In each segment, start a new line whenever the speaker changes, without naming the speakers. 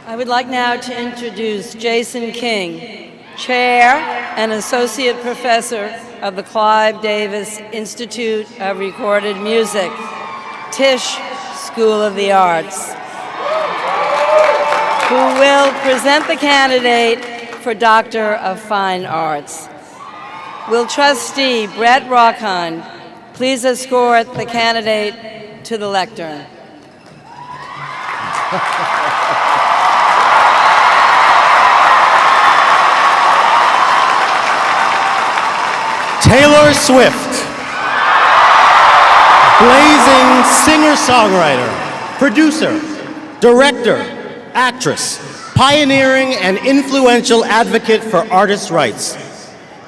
I would like now to introduce Jason King, Chair and Associate Professor of the Clive Davis Institute of Recorded Music, Tisch School of the Arts, who will present the candidate for Doctor of Fine Arts. Will Trustee Brett Rockheim please escort the candidate to the lectern?
Taylor Swift, blazing singer-songwriter, producer, director, actress, pioneering and influential advocate for artists' rights,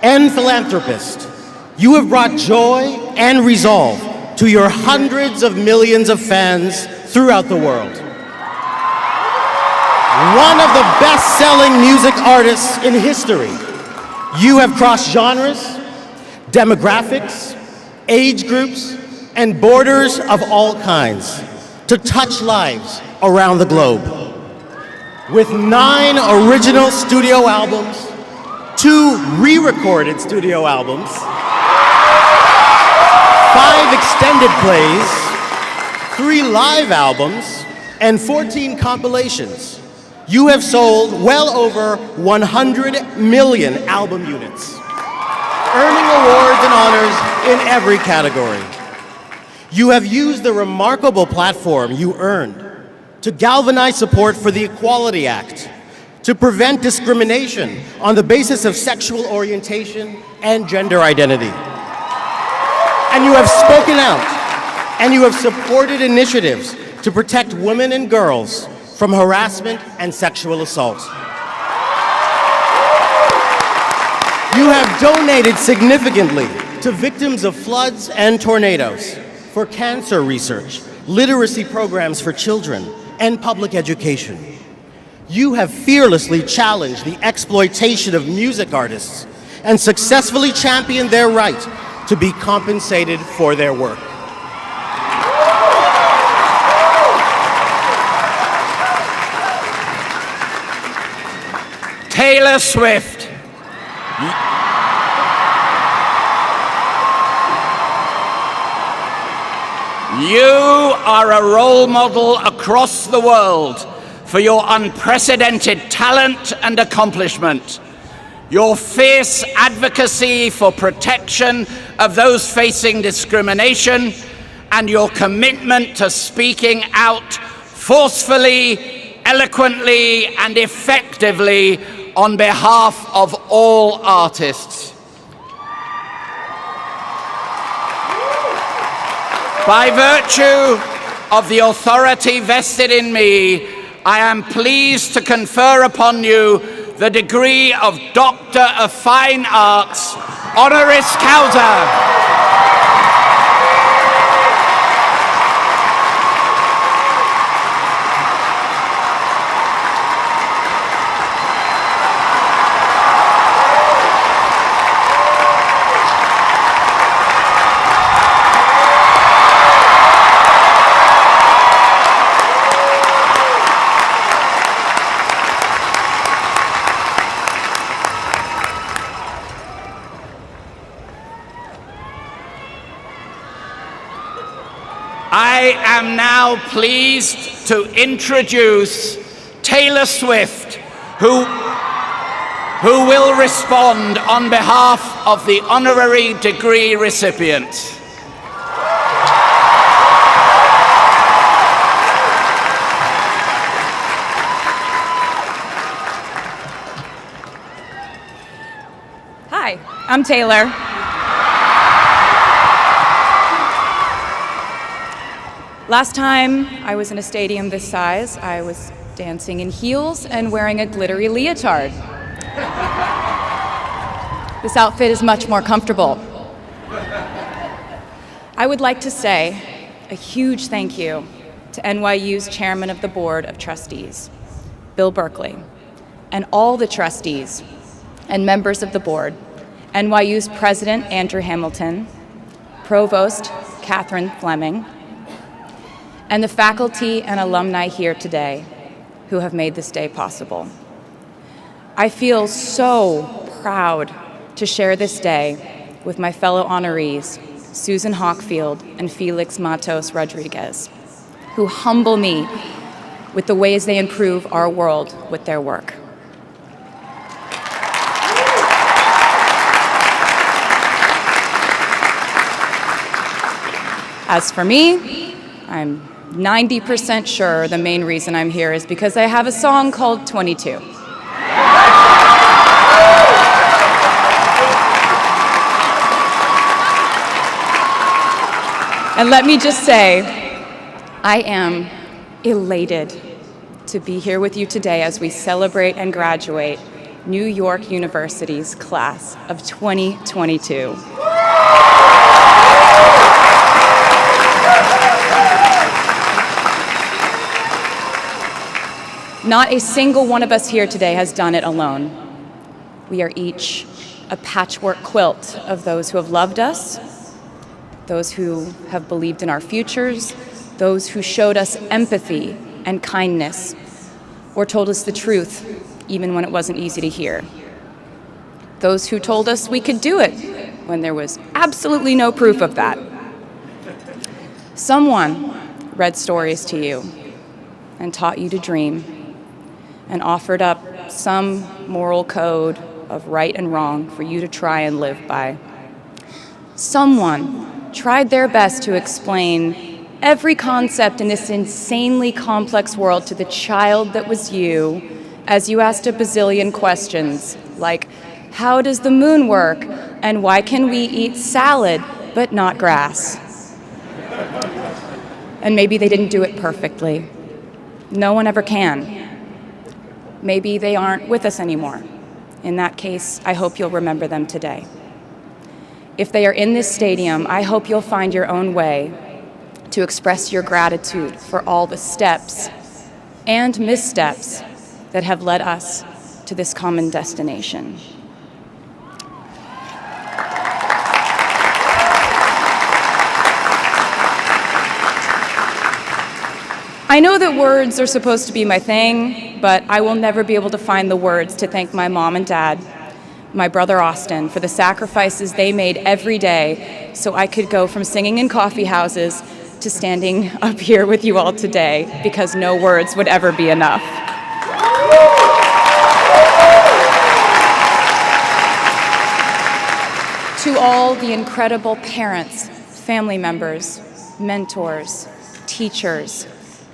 and philanthropist. You have brought joy and resolve to your hundreds of millions of fans throughout the world. One of the best-selling music artists in history, you have crossed genres, demographics, age groups, and borders of all kinds to touch lives around the globe. With 9 original studio albums, 2 re-recorded studio albums, 5 extended plays, 3 live albums, and 14 compilations, you have sold well over 100 million album units, earning awards and honors in every category. You have used the remarkable platform you earned to galvanize support for the Equality Act, to prevent discrimination on the basis of sexual orientation and gender identity. And you have spoken out, and you have supported initiatives to protect women and girls from harassment and sexual assault. You have donated significantly to victims of floods and tornadoes, for cancer research, literacy programs for children, and public education. You have fearlessly challenged the exploitation of music artists and successfully championed their right to be compensated for their work.
Taylor Swift. You are a role model across the world for your unprecedented talent and accomplishment, your fierce advocacy for protection of those facing discrimination, and your commitment to speaking out forcefully, eloquently, and effectively on behalf of all artists. By virtue of the authority vested in me, I am pleased to confer upon you the degree of Doctor of Fine Arts, honoris causa. I am now pleased to introduce Taylor Swift, who will respond on behalf of the honorary degree recipients.
Hi, I'm Taylor. Last time I was in a stadium this size, I was dancing in heels and wearing a glittery leotard. This outfit is much more comfortable. I would like to say a huge thank you to NYU's Chairman of the Board of Trustees, Bill Berkeley, and all the trustees and members of the board, NYU's President Andrew Hamilton, Provost Catherine Fleming, and the faculty and alumni here today, who have made this day possible. I feel so proud to share this day with my fellow honorees, Susan Hockfield and Felix Matos Rodriguez, who humble me with the ways they improve our world with their work. As for me, I'm 90% sure the main reason I'm here is because I have a song called 22. And let me just say, I am elated to be here with you today as we celebrate and graduate New York University's class of 2022. Not a single one of us here today has done it alone. We are each a patchwork quilt of those who have loved us, those who have believed in our futures, those who showed us empathy and kindness, or told us the truth even when it wasn't easy to hear. Those who told us we could do it when there was absolutely no proof of that. Someone read stories to you and taught you to dream and offered up some moral code of right and wrong for you to try and live by. Someone tried their best to explain every concept in this insanely complex world to the child that was you as you asked a bazillion questions, like, how does the moon work? And why can we eat salad but not grass? And maybe they didn't do it perfectly. No one ever can. Maybe they aren't with us anymore. In that case, I hope you'll remember them today. If they are in this stadium, I hope you'll find your own way to express your gratitude for all the steps and missteps that have led us to this common destination. I know that words are supposed to be my thing, but I will never be able to find the words to thank my mom and dad, my brother Austin, for the sacrifices they made every day so I could go from singing in coffee houses to standing up here with you all today, because no words would ever be enough. To all the incredible parents, family members, mentors, teachers,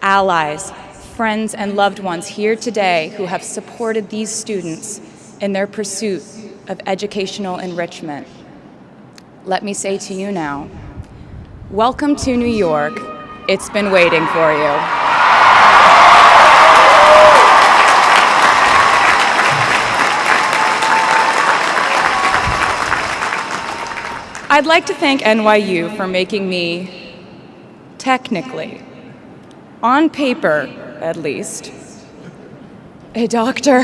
allies, friends, and loved ones here today who have supported these students in their pursuit of educational enrichment, let me say to you now, welcome to New York. It's been waiting for you. I'd like to thank NYU for making me, technically, on paper at least, a doctor.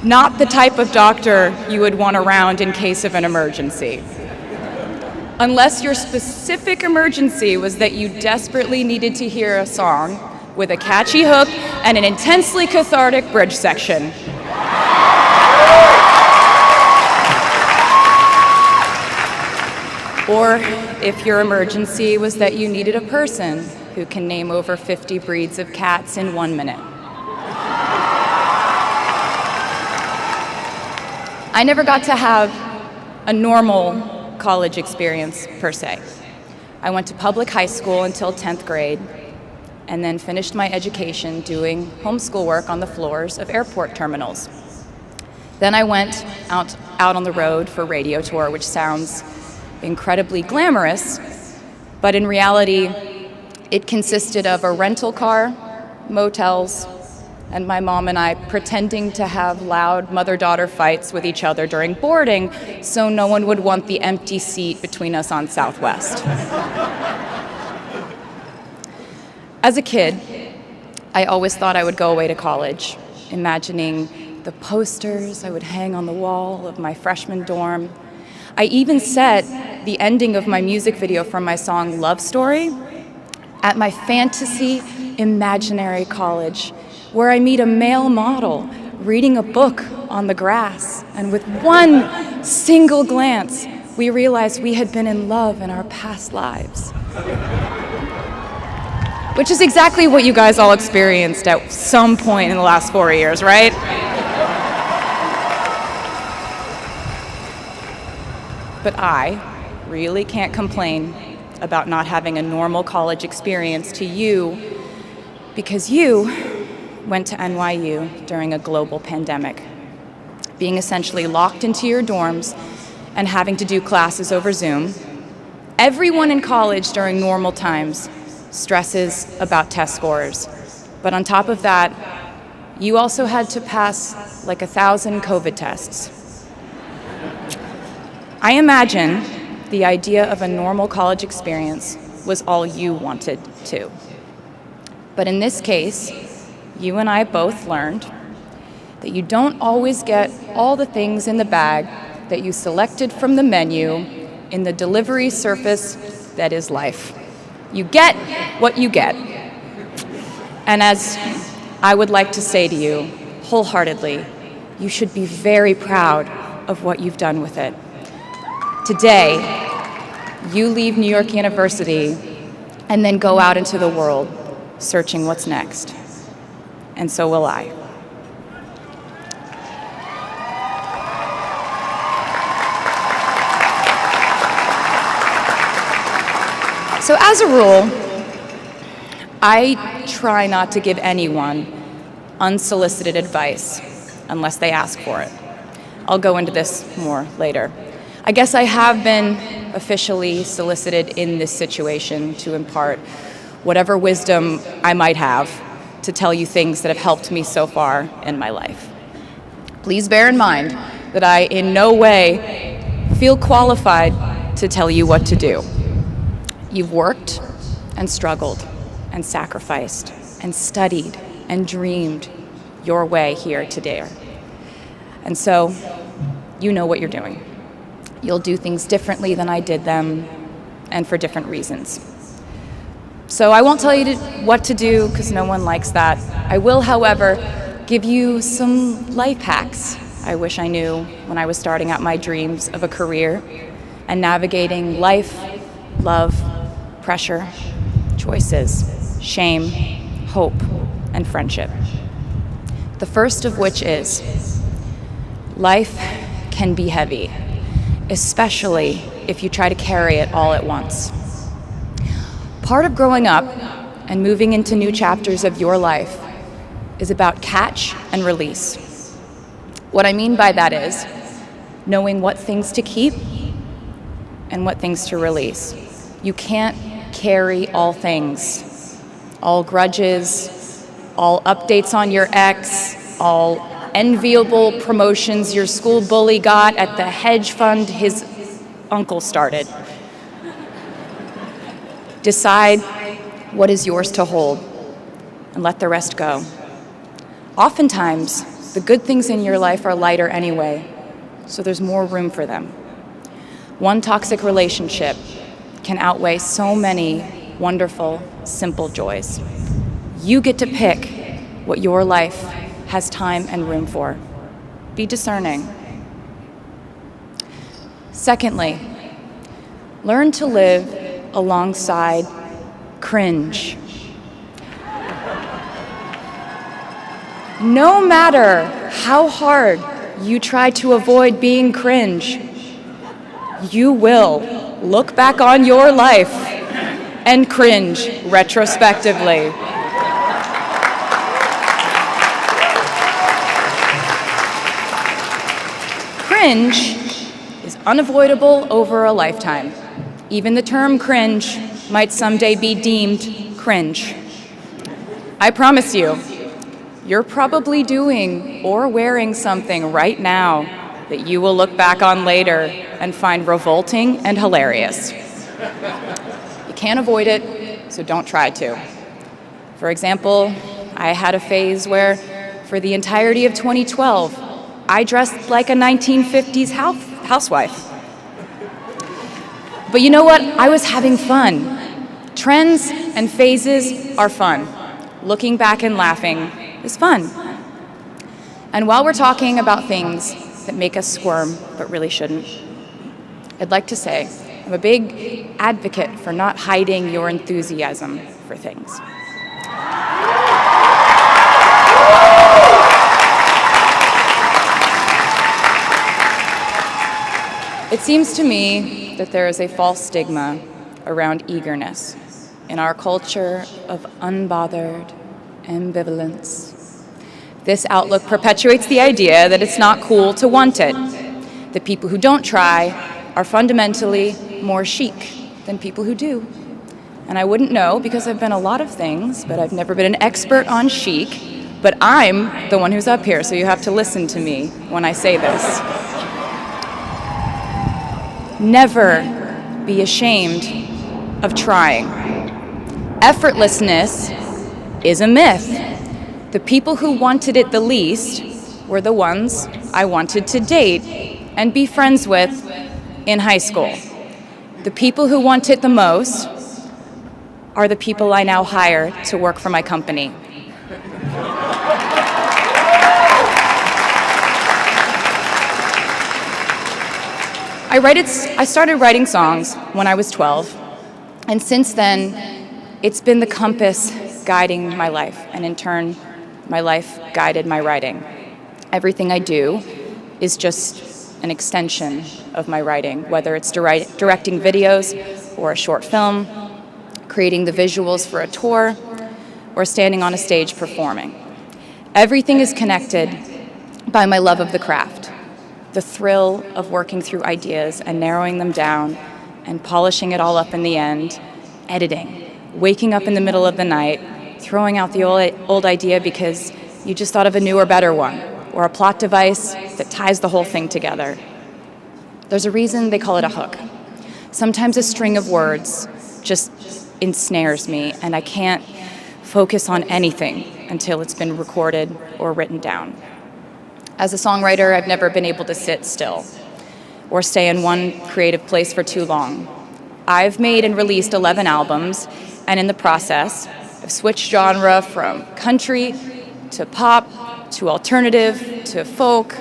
Not the type of doctor you would want around in case of an emergency. Unless your specific emergency was that you desperately needed to hear a song with a catchy hook and an intensely cathartic bridge section. Or if your emergency was that you needed a person who can name over 50 breeds of cats in 1 minute. I never got to have a normal college experience, per se. I went to public high school until 10th grade, and then finished my education doing homeschool work on the floors of airport terminals. Then I went out on the road for radio tour, which sounds incredibly glamorous, but in reality, it consisted of a rental car, motels, and my mom and I pretending to have loud mother-daughter fights with each other during boarding so no one would want the empty seat between us on Southwest. As a kid, I always thought I would go away to college, imagining the posters I would hang on the wall of my freshman dorm. I even set the ending of my music video for my song Love Story at my fantasy imaginary college, where I meet a male model reading a book on the grass, and with one single glance, we realized we had been in love in our past lives. Which is exactly what you guys all experienced at some point in the last 4 years, right? But I really can't complain about not having a normal college experience to you, because you went to NYU during a global pandemic, being essentially locked into your dorms and having to do classes over Zoom. Everyone in college during normal times stresses about test scores. But on top of that, you also had to pass like 1,000 COVID tests. I imagine the idea of a normal college experience was all you wanted too. But in this case, you and I both learned that you don't always get all the things in the bag that you selected from the menu in the delivery service that is life. You get what you get. And as I would like to say to you wholeheartedly, you should be very proud of what you've done with it. Today, you leave New York University and then go out into the world searching what's next. And so will I. So as a rule, I try not to give anyone unsolicited advice unless they ask for it. I'll go into this more later. I guess I have been officially solicited in this situation to impart whatever wisdom I might have to tell you things that have helped me so far in my life. Please bear in mind that I in no way feel qualified to tell you what to do. You've worked and struggled and sacrificed and studied and dreamed your way here today. And so you know what you're doing. You'll do things differently than I did them, and for different reasons. So I won't tell you what to do, because no one likes that. I will, however, give you some life hacks I wish I knew when I was starting out my dreams of a career and navigating life, love, pressure, choices, shame, hope, and friendship. The first of which is, life can be heavy, especially if you try to carry it all at once. Part of growing up and moving into new chapters of your life is about catch and release. What I mean by that is knowing what things to keep and what things to release. You can't carry all things, all grudges, all updates on your ex, all enviable promotions your school bully got at the hedge fund his uncle started. Decide what is yours to hold and let the rest go. Oftentimes, the good things in your life are lighter anyway, so there's more room for them. One toxic relationship can outweigh so many wonderful, simple joys. You get to pick what your life has time and room for. Be discerning. Secondly, learn to live alongside cringe. No matter how hard you try to avoid being cringe, you will look back on your life and cringe retrospectively. Cringe is unavoidable over a lifetime. Even the term cringe might someday be deemed cringe. I promise you, you're probably doing or wearing something right now that you will look back on later and find revolting and hilarious. You can't avoid it, so don't try to. For example, I had a phase where, for the entirety of 2012, I dressed like a 1950s housewife. But you know what? I was having fun. Trends and phases are fun. Looking back and laughing is fun. And while we're talking about things that make us squirm but really shouldn't, I'd like to say I'm a big advocate for not hiding your enthusiasm for things. It seems to me that there is a false stigma around eagerness in our culture of unbothered ambivalence. This outlook perpetuates the idea that it's not cool to want it. The people who don't try are fundamentally more chic than people who do. And I wouldn't know because I've been a lot of things, but I've never been an expert on chic. But I'm the one who's up here, so you have to listen to me when I say this. Never be ashamed of trying. Effortlessness is a myth. The people who wanted it the least were the ones I wanted to date and be friends with in high school. The people who want it the most are the people I now hire to work for my company. I started writing songs when I was 12, and since then, it's been the compass guiding my life, and in turn, my life guided my writing. Everything I do is just an extension of my writing, whether it's directing videos or a short film, creating the visuals for a tour, or standing on a stage performing. Everything is connected by my love of the craft, the thrill of working through ideas and narrowing them down and polishing it all up in the end, editing, waking up in the middle of the night, throwing out the old idea because you just thought of a newer, better one, or a plot device that ties the whole thing together. There's a reason they call it a hook. Sometimes a string of words just ensnares me, and I can't focus on anything until it's been recorded or written down. As a songwriter, I've never been able to sit still or stay in one creative place for too long. I've made and released 11 albums, and in the process, I've switched genre from country to pop to alternative to folk.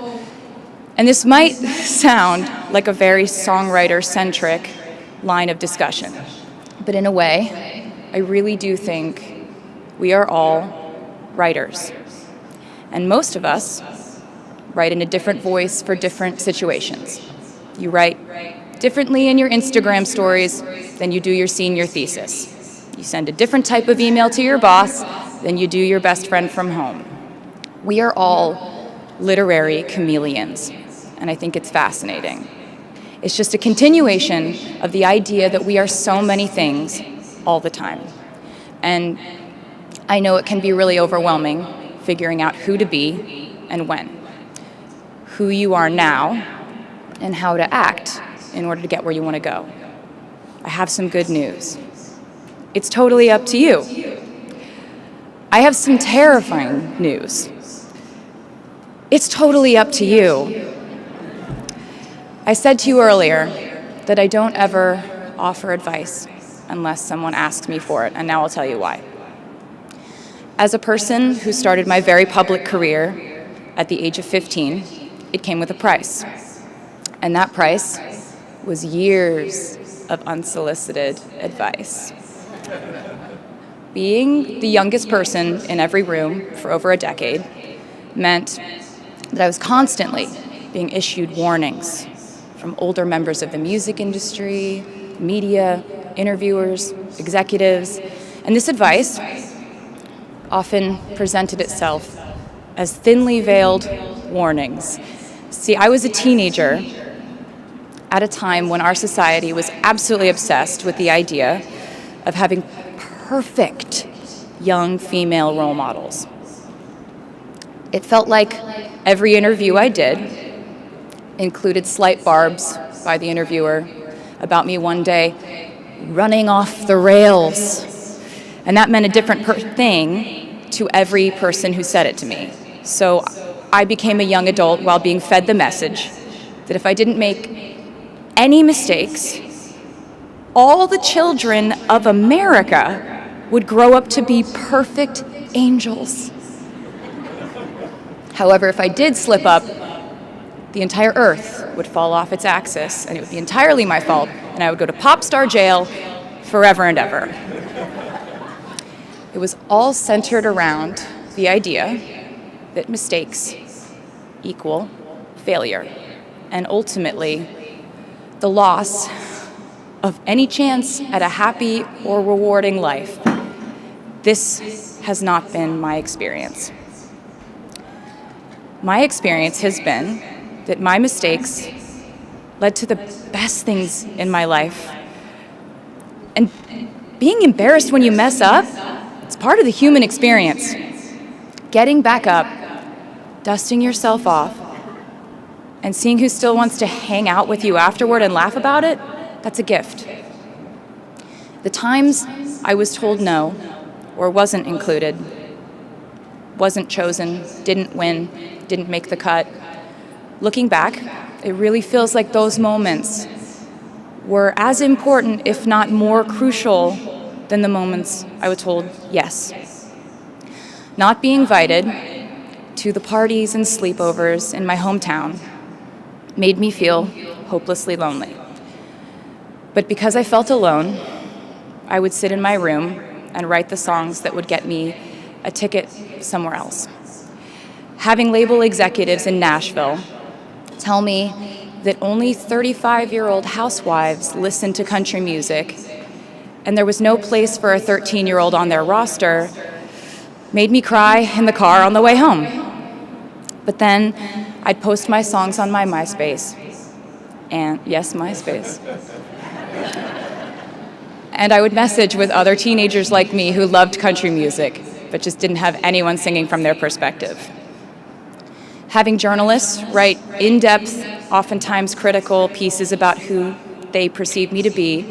And this might sound like a very songwriter-centric line of discussion, but in a way, I really do think we are all writers. And most of us write in a different voice for different situations. You write differently in your Instagram stories than you do your senior thesis. You send a different type of email to your boss than you do your best friend from home. We are all literary chameleons, and I think it's fascinating. It's just a continuation of the idea that we are so many things all the time. And I know it can be really overwhelming figuring out who to be and when, who you are now, and how to act in order to get where you want to go. I have some good news. It's totally up to you. I have some terrifying news. It's totally up to you. I said to you earlier that I don't ever offer advice unless someone asks me for it, and now I'll tell you why. As a person who started my very public career at the age of 15, it came with a price. And that price was years of unsolicited advice. Being the youngest person in every room for over a decade meant that I was constantly being issued warnings from older members of the music industry, media, interviewers, executives, and this advice often presented itself as thinly veiled warnings. See, I was a teenager at a time when our society was absolutely obsessed with the idea of having perfect young female role models. It felt like every interview I did included slight barbs by the interviewer about me one day running off the rails. And that meant a different thing to every person who said it to me. So I became a young adult while being fed the message that if I didn't make any mistakes, all the children of America would grow up to be perfect angels. However, if I did slip up, the entire earth would fall off its axis, and it would be entirely my fault, and I would go to pop star jail forever and ever. It was all centered around the idea that mistakes equal failure, and ultimately the loss of any chance at a happy or rewarding life. This has not been my experience. My experience has been that my mistakes led to the best things in my life. And being embarrassed when you mess up, it's part of the human experience. Getting back up, dusting yourself off, and seeing who still wants to hang out with you afterward and laugh about it, that's a gift. The times I was told no, or wasn't included, wasn't chosen, didn't win, didn't make the cut, looking back, it really feels like those moments were as important, if not more crucial, than the moments I was told yes. Not being invited to the parties and sleepovers in my hometown made me feel hopelessly lonely. But because I felt alone, I would sit in my room and write the songs that would get me a ticket somewhere else. Having label executives in Nashville tell me that only 35-year-old housewives listen to country music, and there was no place for a 13-year-old on their roster, made me cry in the car on the way home. But then I'd post my songs on my MySpace, and yes, MySpace. And I would message with other teenagers like me who loved country music, but just didn't have anyone singing from their perspective. Having journalists write in-depth, oftentimes critical pieces about who they perceived me to be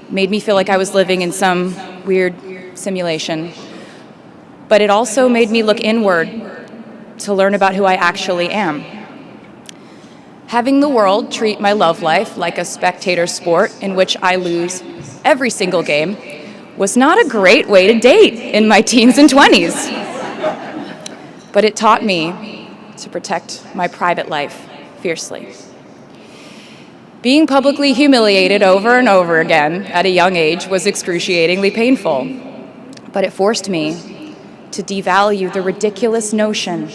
made me feel like I was living in some weird simulation. But it also made me look inward to learn about who I actually am. Having the world treat my love life like a spectator sport in which I lose every single game was not a great way to date in my teens and 20s. But it taught me to protect my private life fiercely. Being publicly humiliated over and over again at a young age was excruciatingly painful, but it forced me to devalue the ridiculous notion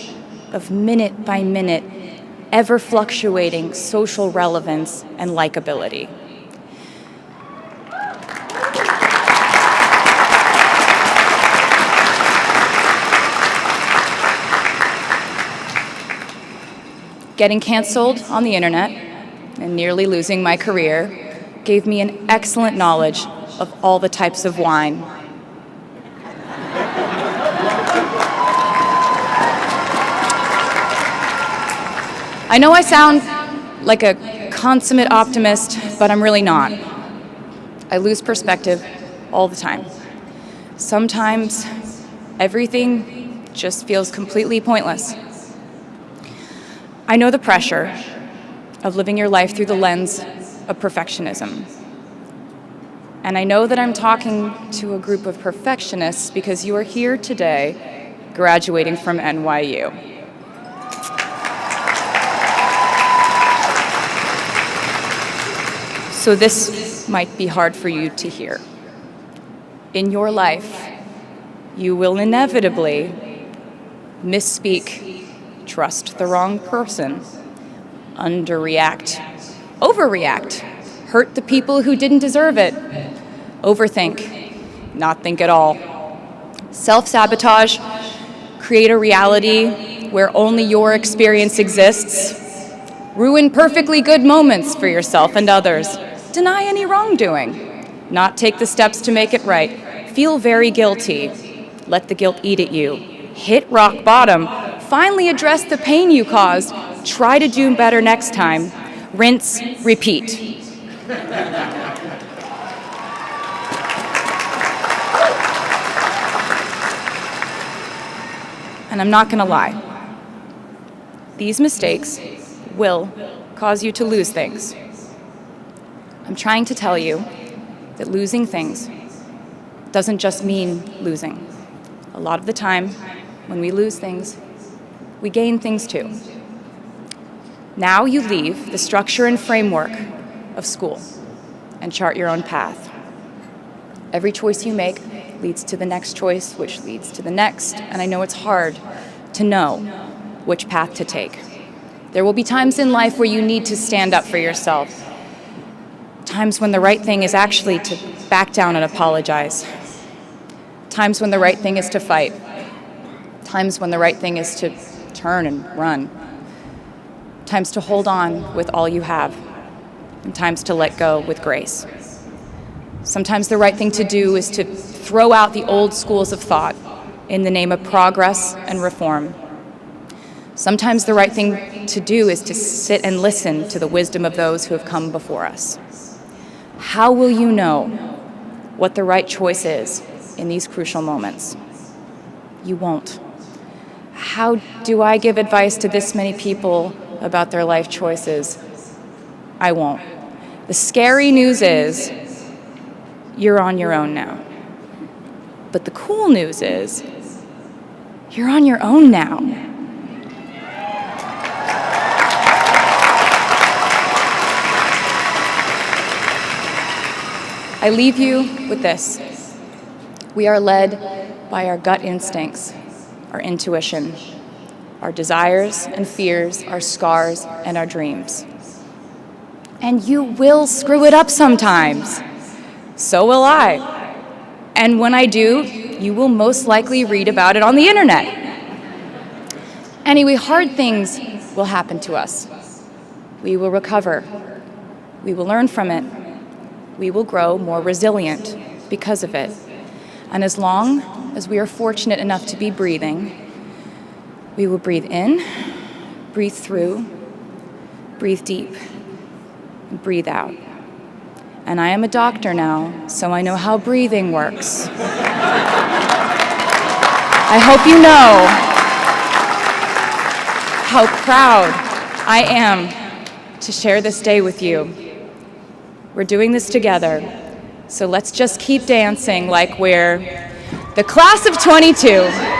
of minute-by-minute, ever-fluctuating social relevance and likability. Getting canceled on the internet and nearly losing my career gave me an excellent knowledge of all the types of wine. I know I sound like a consummate optimist, but I'm really not. I lose perspective all the time. Sometimes everything just feels completely pointless. I know the pressure of living your life through the lens of perfectionism. And I know that I'm talking to a group of perfectionists because you are here today graduating from NYU. So this might be hard for you to hear. In your life, you will inevitably misspeak, trust the wrong person, underreact, overreact, hurt the people who didn't deserve it, overthink, not think at all, self-sabotage, create a reality where only your experience exists, ruin perfectly good moments for yourself and others, deny any wrongdoing, not take the steps to make it right, feel very guilty, let the guilt eat at you, hit rock bottom, finally address the pain you caused, try to do better next time, rinse, repeat. And I'm not gonna lie, these mistakes will cause you to lose things. I'm trying to tell you that losing things doesn't just mean losing. A lot of the time, when we lose things, we gain things too. Now you leave the structure and framework of school and chart your own path. Every choice you make leads to the next choice, which leads to the next, and I know it's hard to know which path to take. There will be times in life where you need to stand up for yourself. Times when the right thing is actually to back down and apologize. Times when the right thing is to fight. Times when the right thing is to turn and run. Times to hold on with all you have. And times to let go with grace. Sometimes the right thing to do is to throw out the old schools of thought in the name of progress and reform. Sometimes the right thing to do is to sit and listen to the wisdom of those who have come before us. How will you know what the right choice is in these crucial moments? You won't. How do I give advice to this many people about their life choices? I won't. The scary news is you're on your own now. But the cool news is you're on your own now. I leave you with this. We are led by our gut instincts, our intuition, our desires and fears, our scars and our dreams. And you will screw it up sometimes. So will I. And when I do, you will most likely read about it on the internet. Anyway, hard things will happen to us. We will recover. We will learn from it. We will grow more resilient because of it. And as long as we are fortunate enough to be breathing, we will breathe in, breathe through, breathe deep, and breathe out. And I am a doctor now, so I know how breathing works. I hope you know how proud I am to share this day with you. We're doing this together, so let's just keep dancing like we're the class of 22.